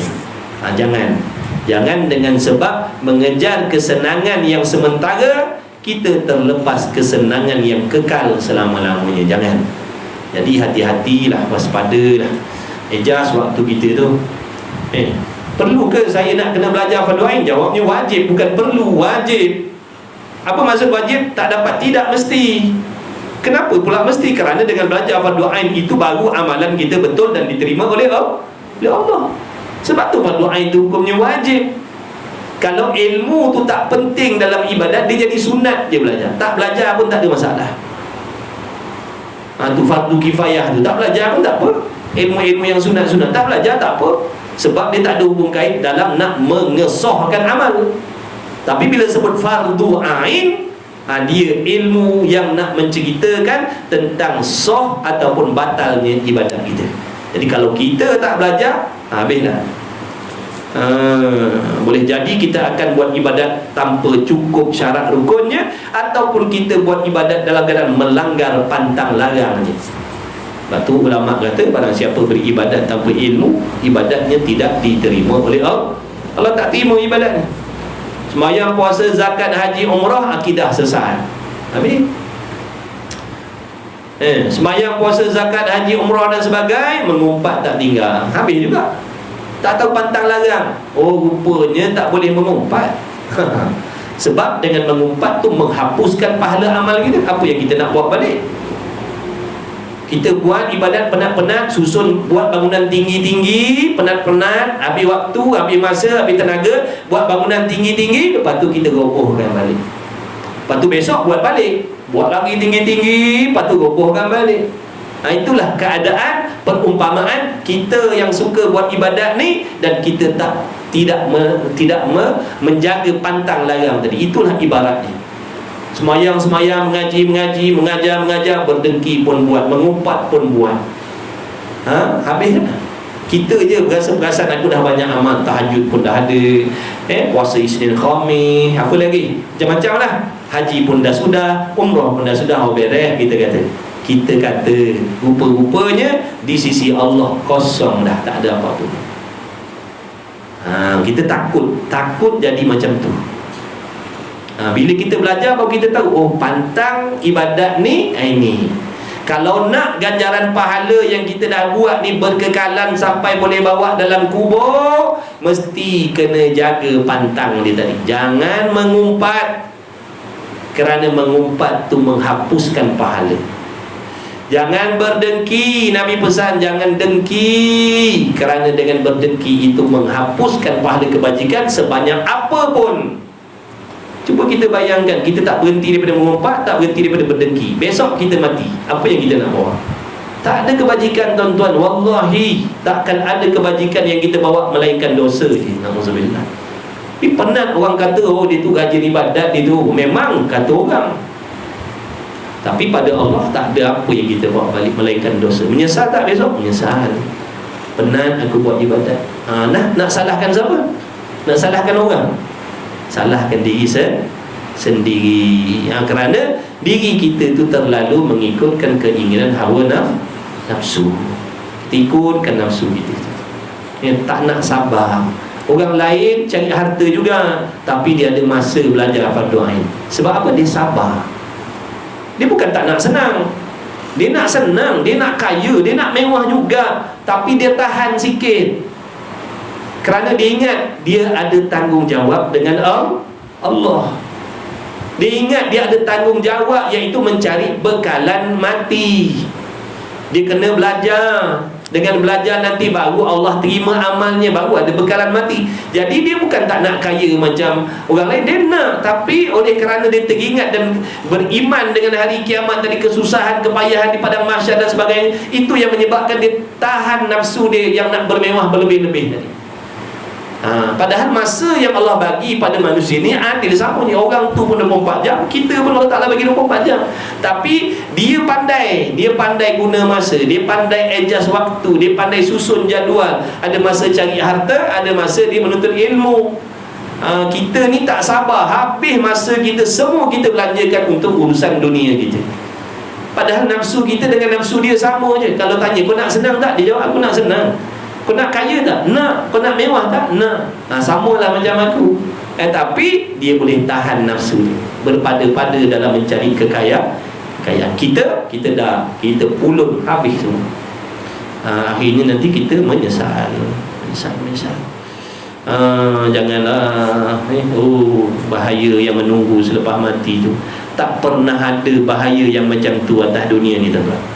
Jangan dengan sebab mengejar kesenangan yang sementara, kita terlepas kesenangan yang kekal selama-lamanya. Jangan. Jadi hati-hatilah, waspadalah. Ejas waktu kita tu. Perlu ke saya nak kena belajar fardu ain? Jawabnya wajib, bukan perlu, wajib. Apa maksud wajib? Tak dapat tidak, mesti. Kenapa pula mesti? Kerana dengan belajar fardu ain itu baru amalan kita betul dan diterima oleh Allah. Sebab tu fardu ain itu hukumnya wajib. Kalau ilmu tu tak penting dalam ibadat, dia jadi sunat je belajar. Tak belajar pun tak ada masalah. Tu fardu kifayah tu, tak belajar pun tak apa. Ilmu-ilmu yang sunat-sunat tak belajar tak apa, sebab dia tak ada hubung kait dalam nak mengesahkan amal. Tapi bila sebut fardu ain, dia ilmu yang nak menceritakan tentang sah ataupun batalnya ibadat kita. Jadi kalau kita tak belajar, habislah. Boleh jadi kita akan buat ibadat tanpa cukup syarat rukunnya, ataupun kita buat ibadat dalam keadaan melanggar pantang larangnya. Sebab tu ulama kata, barang siapa beribadat tanpa ilmu, ibadatnya tidak diterima oleh Allah. Allah tak terima ibadatnya. Sembahyang, puasa, zakat, haji, umrah, akidah sesat. Habis. Sembahyang, puasa, zakat, haji, umrah dan sebagainya, mengumpat tak tinggal. Habis juga. Tak tahu pantang larang. Rupanya tak boleh mengumpat. Sebab dengan mengumpat tu menghapuskan pahala amal kita. Apa yang kita nak buat balik? Kita buat ibadat penat-penat, susun buat bangunan tinggi-tinggi, penat-penat, habis waktu, habis masa, habis tenaga, buat bangunan tinggi-tinggi, lepas tu kita robohkan balik. Lepas tu besok buat balik, buat lagi tinggi-tinggi, lepas tu robohkan balik. Itulah keadaan perumpamaan kita yang suka buat ibadat ni, dan kita tidak menjaga pantang larang tadi. Itulah ibaratnya. Semayang, mengaji, mengajar, berdengki pun buat, mengumpat pun buat. Habis kita je berasa-berasa aku dah banyak amal, tahajud pun dah ada, puasa Isnin Khamis, apa lagi, macam-macam lah. Haji pun dah sudah, umrah pun dah sudah, beres. Kita kata rupa-rupanya di sisi Allah kosong dah, tak ada apa-apa. Kita takut jadi macam tu. Bila kita belajar baru kita tahu, pantang ibadat ni ini. Kalau nak ganjaran pahala yang kita dah buat ni berkekalan sampai boleh bawa dalam kubur, mesti kena jaga pantang dia tadi. Jangan mengumpat, kerana mengumpat tu menghapuskan pahala. Jangan berdengki, Nabi pesan jangan dengki, kerana dengan berdengki itu menghapuskan pahala kebajikan sebanyak apa pun. Cuba kita bayangkan, kita tak berhenti daripada mengumpat, tak berhenti daripada berdengki, besok kita mati, apa yang kita nak bawa? Tak ada kebajikan tuan-tuan, wallahi takkan ada kebajikan yang kita bawa melainkan dosa je. Nauzubillah. Tapi penat orang kata, oh dia tu rajin ibadat, dia tu memang kata orang. Tapi pada Allah tak ada apa yang kita bawa balik melainkan dosa. Menyesal tak besok? Menyesal. Penat aku buat ibadat. Nak salahkan siapa? Nak salahkan orang? Salahkan diri sendiri. Kerana diri kita tu terlalu mengikutkan keinginan hawa nafsu. Kita ikutkan nafsu kita. Tak nak sabar. Orang lain cari harta juga, tapi dia ada masa belajar fardu ain. Sebab apa? Dia sabar. Dia bukan tak nak senang. Dia nak senang, dia nak kaya, dia nak mewah juga, tapi dia tahan sikit. Kerana dia ingat dia ada tanggungjawab dengan Allah. Dia ingat dia ada tanggungjawab, iaitu mencari bekalan mati. Dia kena belajar. Dengan belajar nanti baru Allah terima amalnya, baru ada bekalan mati. Jadi dia bukan tak nak kaya macam orang lain, dia nak. Tapi oleh kerana dia teringat dan beriman dengan hari kiamat tadi, kesusahan, kepayahan di padang mahsyar dan sebagainya, itu yang menyebabkan dia tahan nafsu dia yang nak bermewah berlebih-lebih tadi. Padahal masa yang Allah bagi pada manusia ni adil sama ni. Orang tu pun 24 jam, kita pun Allah Ta'ala bagi 24 jam. Tapi dia pandai guna masa, dia pandai adjust waktu, dia pandai susun jadual. Ada masa cari harta, ada masa dia menuntut ilmu. Kita ni tak sabar, habis masa kita semua kita belanjakan untuk urusan dunia kita. Padahal nafsu kita dengan nafsu dia sama je. Kalau tanya, kau nak senang tak? Dia jawab, aku nak senang. Kau nak kaya tak? Nak. Kau nak mewah tak? Nak. Samalah macam aku. Tapi dia boleh tahan nafsu dia, berpada-pada dalam mencari kekayaan. Kita pulun habis semua. Akhirnya nanti kita menyesal. Janganlah bahaya yang menunggu selepas mati tu. Tak pernah ada bahaya yang macam tu atas dunia ni, tuan-tuan.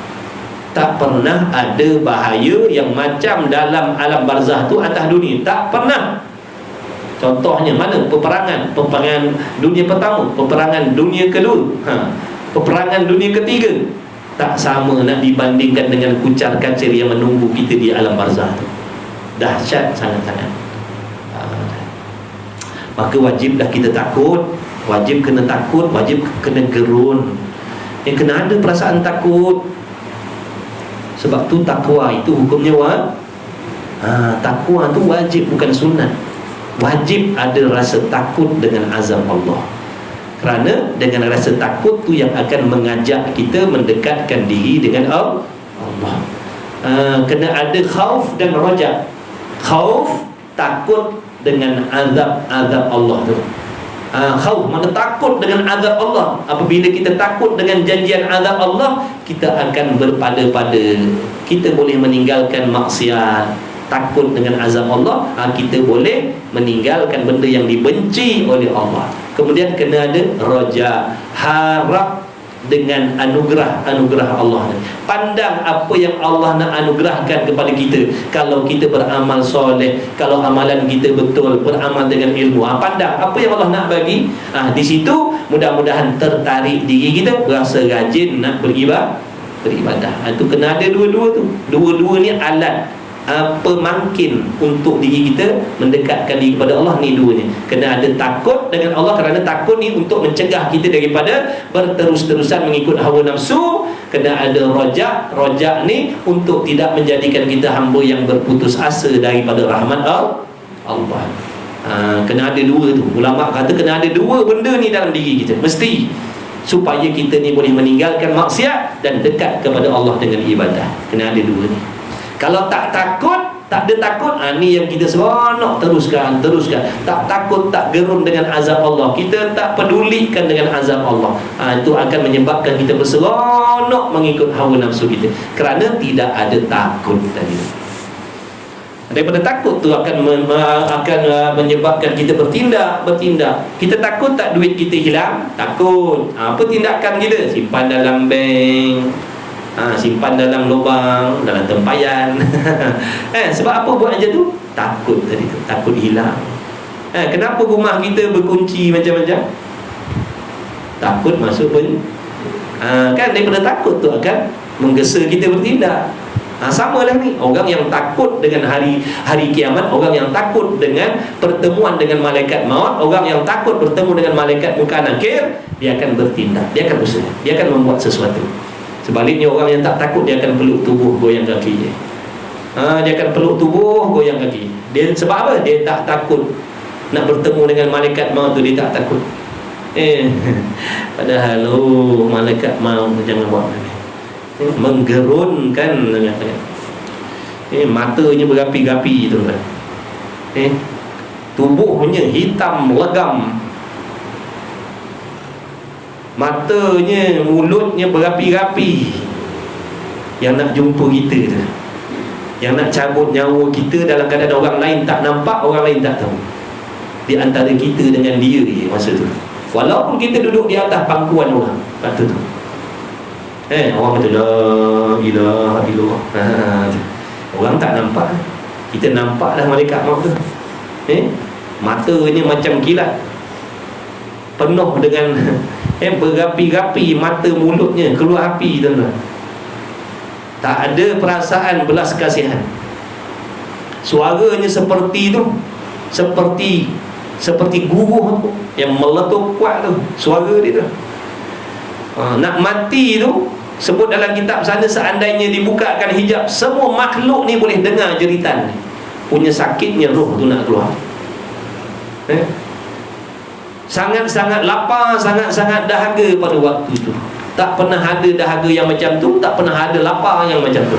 Tak pernah ada bahaya yang macam dalam alam barzah tu atas dunia. Tak pernah. Contohnya mana? Peperangan dunia pertama, peperangan dunia kedua, peperangan dunia ketiga. Tak sama nak dibandingkan dengan kucar kacir yang menunggu kita di alam barzah tu. Dahsyat sangat-sangat. Maka wajiblah kita takut. Wajib kena takut, wajib kena gerun. Kena ada perasaan takut. Sebab tu takwa itu hukumnya takwa tu wajib, bukan sunat. Wajib ada rasa takut dengan azab Allah. Kerana dengan rasa takut tu yang akan mengajak kita mendekatkan diri dengan Allah. Kena ada khauf dan raja. Khauf, takut dengan azab Allah tu. Khauf mana takut dengan azab Allah. Apabila kita takut dengan janjian azab Allah, kita akan berpada-pada. Kita boleh meninggalkan maksiat. Takut dengan azab Allah, kita boleh meninggalkan benda yang dibenci oleh Allah. Kemudian kena ada raja, harap dengan anugerah Allah. Pandang apa yang Allah nak anugerahkan kepada kita. Kalau kita beramal soleh, kalau amalan kita betul, beramal dengan ilmu, pandang apa yang Allah nak bagi. Di situ mudah-mudahan tertarik diri kita, rasa rajin nak beribadah. Itu kena ada dua-dua tu. Dua-dua ni alat pemangkin untuk diri kita mendekatkan diri kepada Allah. Ni duanya. Kena ada takut dengan Allah, kerana takut ni untuk mencegah kita daripada berterus-terusan mengikut hawa nafsu. Kena ada rojak ni untuk tidak menjadikan kita hamba yang berputus asa daripada rahmat Allah. Kena ada dua tu. Ulama kata kena ada dua benda ni dalam diri kita, mesti, supaya kita ni boleh meninggalkan maksiat dan dekat kepada Allah dengan ibadah. Kena ada dua ni. Kalau tak takut, tak ada takut, ni yang kita seronok teruskan. Tak takut, tak gerun dengan azab Allah, kita tak pedulikan dengan azab Allah. Itu akan menyebabkan kita berseronok mengikut hawa nafsu kita, kerana tidak ada takut tadi. Daripada takut tu akan menyebabkan kita bertindak. Kita takut tak duit kita hilang? Takut. Apa tindakan kita? Simpan dalam bank, simpan dalam lubang, dalam tempayan. Sebab apa buat aja tu? Takut tadi tu, takut hilang. Kenapa rumah kita berkunci macam-macam? Takut masuk kan daripada takut tu akan menggesa kita bertindak. Samalah ni, orang yang takut dengan hari kiamat, orang yang takut dengan pertemuan dengan malaikat maut, orang yang takut bertemu dengan malaikat munkar nakir, dia akan bertindak, dia akan usaha, dia akan membuat sesuatu. Sebaliknya orang yang tak takut, dia akan peluk tubuh, goyang kaki dia. Dia akan peluk tubuh, goyang kaki. Dia sebab apa? Dia tak takut nak bertemu dengan malaikat maut tu, dia tak takut. Padahal malaikat maut jangan buat ni. Menggerunkan matanya berapi-api tu kan. Tubuhnya hitam legam, matanya, mulutnya berapi-api, yang nak jumpa kita tu, yang nak cabut nyawa kita dalam keadaan orang lain tak nampak, orang lain tak tahu. Di antara kita dengan dia masa tu, walaupun kita duduk di atas pangkuan orang waktu tu, orang kata la ilaha illallah. Orang tak nampak, kita nampak dah malaikat maut tu. Matanya macam kilat, penuh dengan berapi-api, mata mulutnya keluar api tuan-tuan. Tak ada perasaan belas kasihan. Suaranya seperti tu, seperti guruh yang meletup kuat tu, suara dia tu. Nak mati tu, sebut dalam kitab sana, seandainya dibukakan hijab, semua makhluk ni boleh dengar jeritan ni. Punya sakitnya roh tu nak keluar. Sangat-sangat lapar, sangat-sangat dahaga pada waktu tu. Tak pernah ada dahaga yang macam tu, tak pernah ada lapar yang macam tu.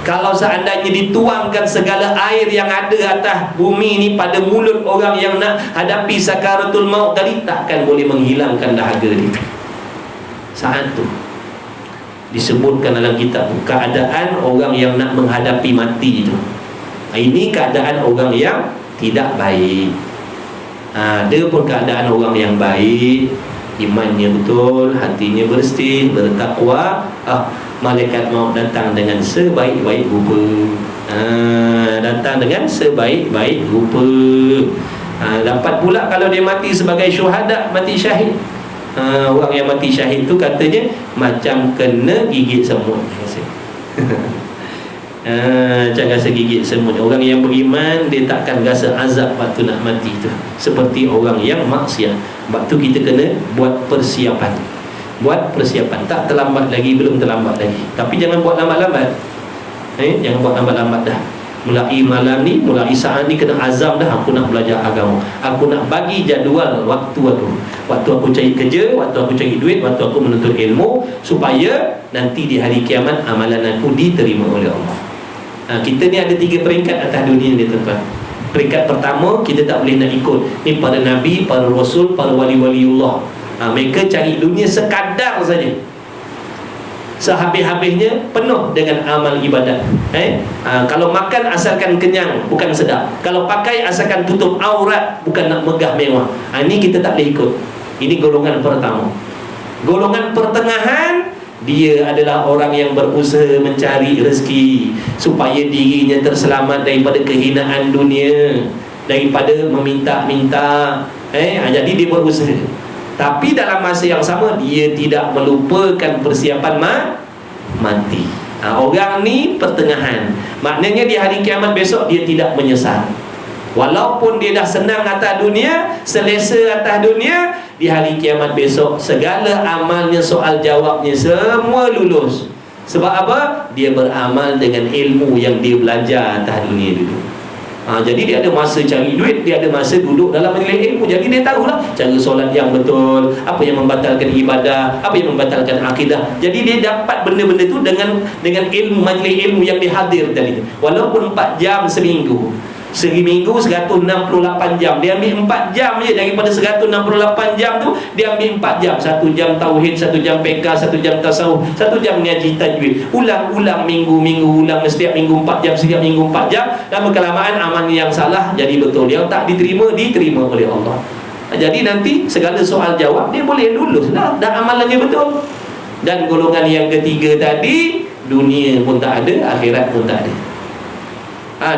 Kalau seandainya dituangkan segala air yang ada atas bumi ni pada mulut orang yang nak hadapi sakaratul maut tadi, takkan boleh menghilangkan dahaga dia. Saat tu disebutkan dalam kitab, keadaan orang yang nak menghadapi mati itu. Ini keadaan orang yang tidak baik. Ada pun keadaan orang yang baik, imannya betul, hatinya bersih, bertakwa, malaikat maut datang dengan sebaik-baik rupa. Datang dengan sebaik-baik rupa. Dapat pula kalau dia mati sebagai syuhada, mati syahid. Orang yang mati syahid tu katanya macam kena gigit semut. Macam rasa gigit semut. Orang yang beriman, dia takkan rasa azab waktu nak mati tu, seperti orang yang maksiat. Sebab tu kita kena buat persiapan. Buat persiapan. Tak terlambat lagi, belum terlambat lagi. Tapi jangan buat lambat-lambat. Jangan buat lambat-lambat dah. Mulai malam ni, mulai saat ni kena azam dah, aku nak belajar agama. Aku nak bagi jadual waktu aku. Waktu aku cari kerja, waktu aku cari duit, waktu aku menuntut ilmu, supaya nanti di hari kiamat amalan aku diterima oleh Allah. Kita ni ada 3 peringkat atas dunia ni tuan-tuan. Peringkat pertama, kita tak boleh nak ikut. Ni para nabi, para rasul, para wali-waliullah. Mereka cari dunia sekadar saja, sehabis-habisnya penuh dengan amal ibadat. Kalau makan asalkan kenyang, bukan sedap. Kalau pakai asalkan tutup aurat, bukan nak megah mewah. Ini kita tak boleh ikut. Ini golongan pertama. Golongan pertengahan, dia adalah orang yang berusaha mencari rezeki supaya dirinya terselamat daripada kehinaan dunia, daripada meminta-minta. Jadi dia berusaha, tapi dalam masa yang sama dia tidak melupakan persiapan mati. Orang ni pertengahan. Maknanya di hari kiamat besok dia tidak menyesal. Walaupun dia dah senang atas dunia, selesa atas dunia, di hari kiamat besok segala amalnya, soal jawabnya semua lulus. Sebab apa? Dia beramal dengan ilmu yang dia belajar atas dunia dulu. Jadi dia ada masa cari duit, dia ada masa duduk dalam majlis ilmu. Jadi dia tahulah cara solat yang betul, apa yang membatalkan ibadah, apa yang membatalkan akidah. Jadi dia dapat benda-benda tu dengan ilmu, majlis ilmu yang dihadir tadi tu. Walaupun 4 jam seminggu, seminggu 168 jam, dia ambil 4 jam je daripada 168 jam tu, dia ambil 4 jam. 1 jam tauhid, 1 jam fiqh, 1 jam tasawuf, 1 jam ngaji tajwid. Ulang-ulang minggu-minggu, ulang setiap minggu 4 jam, setiap minggu 4 jam. Lama kelamaan amalnya yang salah jadi betul, yang tak diterima oleh Allah. Jadi nanti segala soal jawab dia boleh lulus dah amalannya betul. Dan golongan yang ketiga tadi, dunia pun tak ada, akhirat pun tak ada.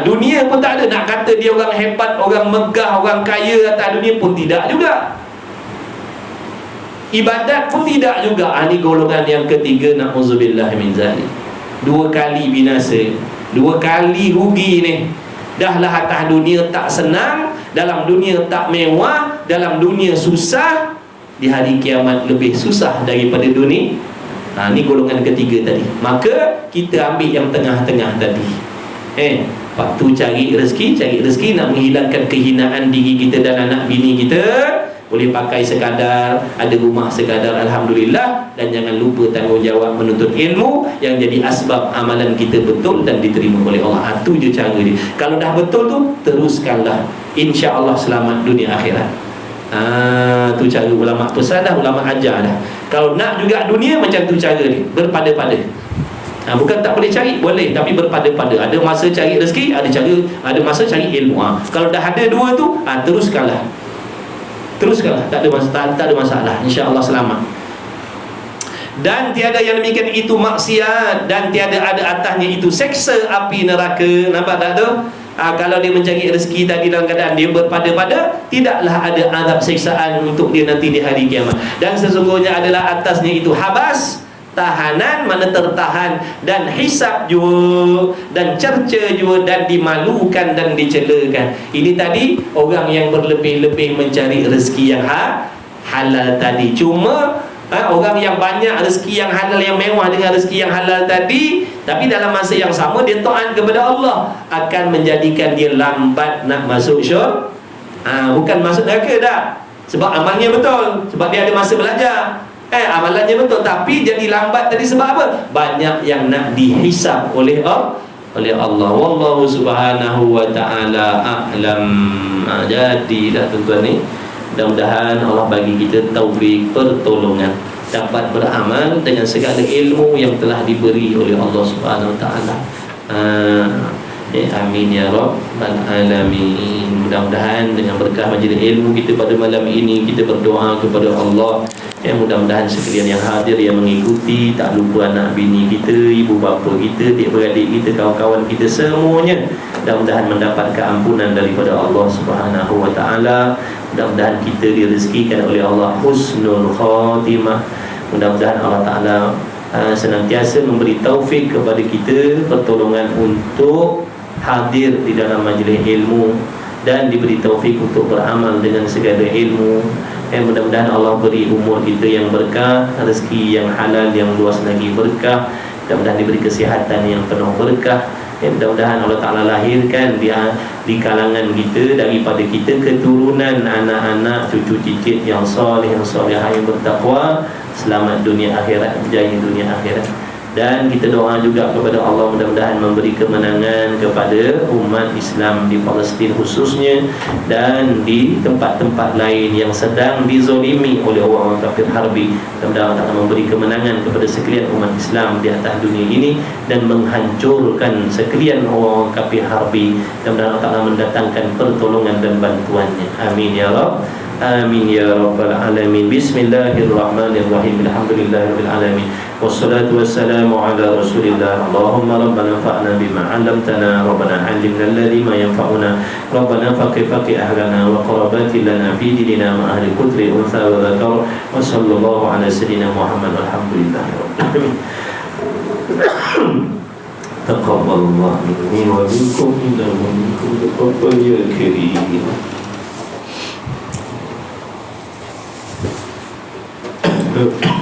Dunia pun tak ada. Nak kata dia orang hebat, orang megah, orang kaya atas dunia pun tidak juga. Ibadat pun tidak juga. Ini golongan yang ketiga, na'udzubillah min zalik. 2 kali binasa, 2 kali rugi ni. Dah lah atas dunia tak senang, dalam dunia tak mewah, dalam dunia susah, di hari kiamat lebih susah daripada dunia. Ni golongan ketiga tadi. Maka kita ambil yang tengah-tengah tadi. Waktu cari rezeki nak menghilangkan kehinaan diri kita dan anak bini kita, boleh pakai sekadar, ada rumah sekadar, alhamdulillah. Dan jangan lupa tanggungjawab menuntut ilmu yang jadi asbab amalan kita betul dan diterima oleh Allah. Itu je cara dia. Kalau dah betul tu, teruskanlah, insya-Allah selamat dunia akhirat. Tu cara ulama pesan dah, ulama ajar dah. Kalau nak juga dunia, macam tu cara dia, berpada-pada. Bukan tak boleh cari, boleh, tapi berpada-pada. Ada masa cari rezeki, ada masa cari ilmu. Kalau dah ada dua tu, teruskanlah, tak ada masalah, insya-Allah selamat. Dan tiada yang demikian itu maksiat, dan tiada ada atasnya itu seksa api neraka. Nampak tak tu? Kalau dia mencari rezeki tadi dalam keadaan dia berpada-pada, tidaklah ada azab siksaan untuk dia nanti di hari kiamat. Dan sesungguhnya adalah atasnya itu habas, tahanan, mana tertahan, dan hisab juga, dan cerca juga, dan dimalukan dan dicelakan. Ini tadi orang yang berlebih-lebih mencari rezeki yang halal tadi. Cuma orang yang banyak rezeki yang halal, yang mewah dengan rezeki yang halal tadi, tapi dalam masa yang sama dia taat kepada Allah, akan menjadikan dia lambat nak masuk syurga. Bukan masuk neraka dah, sebab amalnya betul, sebab dia ada masa belajar, amalannya betul, tapi jadi lambat tadi sebab apa? Banyak yang nak dihisab oleh Allah. Wallahu subhanahu wa ta'ala a'lam. Jadilah tuan-tuan ni, mudah-mudahan Allah bagi kita taufik, pertolongan, dapat beramal dengan segala ilmu yang telah diberi oleh Allah Subhanahu wa taala. Amin ya rabbal alamin. Mudah-mudahan dengan berkah majlis ilmu kita pada malam ini, kita berdoa kepada Allah, mudah-mudahan sekalian yang hadir, yang mengikuti, tak lupa anak bini kita, ibu bapa kita, adik-beradik kita, kawan-kawan kita semuanya, mudah-mudahan mendapat keampunan daripada Allah Subhanahu wa taala. Mudah-mudahan kita direzekikan oleh Allah husnul khatimah. Mudah-mudahan Allah Ta'ala senantiasa memberi taufik kepada kita, pertolongan untuk hadir di dalam majlis ilmu, dan diberi taufik untuk beramal dengan segala ilmu. Mudah-mudahan Allah beri umur kita yang berkah, rezeki yang halal yang luas lagi berkah, mudah-mudahan diberi kesihatan yang penuh berkah. Mudah-mudahan Allah Ta'ala lahirkan di kalangan kita, daripada kita, keturunan anak-anak, cucu cicit yang soleh, yang solehah, yang bertakwa, selamat dunia akhirat, berjaya dunia akhirat. Dan kita doa juga kepada Allah, mudah-mudahan memberi kemenangan kepada umat Islam di Palestin khususnya, dan di tempat-tempat lain yang sedang dizolimi oleh orang kafir harbi. Mudah-mudahan Allah memberi kemenangan kepada sekalian umat Islam di atas dunia ini, dan menghancurkan sekalian orang kafir harbi. Mudah-mudahan Allah mendatangkan pertolongan dan bantuannya. Amin ya Rabb. Amin ya rabbal alamin. Bismillahirrahmanirrahim. Alhamdulillahirabbil alamin. Wassalatu wassalamu ala Rasulillah. Allahumma rabbana anfa'na bima 'allamtana, rabbana 'allimna alladhi ma yanfa'una, rabbana faqih ahlana wa qarabati lana fi dinina ma ahli kutri unsa wa dzakar. Wa sallallahu ala sayyidina Muhammad. Alhamdulillahirabbil alamin. Taqabbalallahu minni wa minkum innahu minkum taqabbal karim. Good.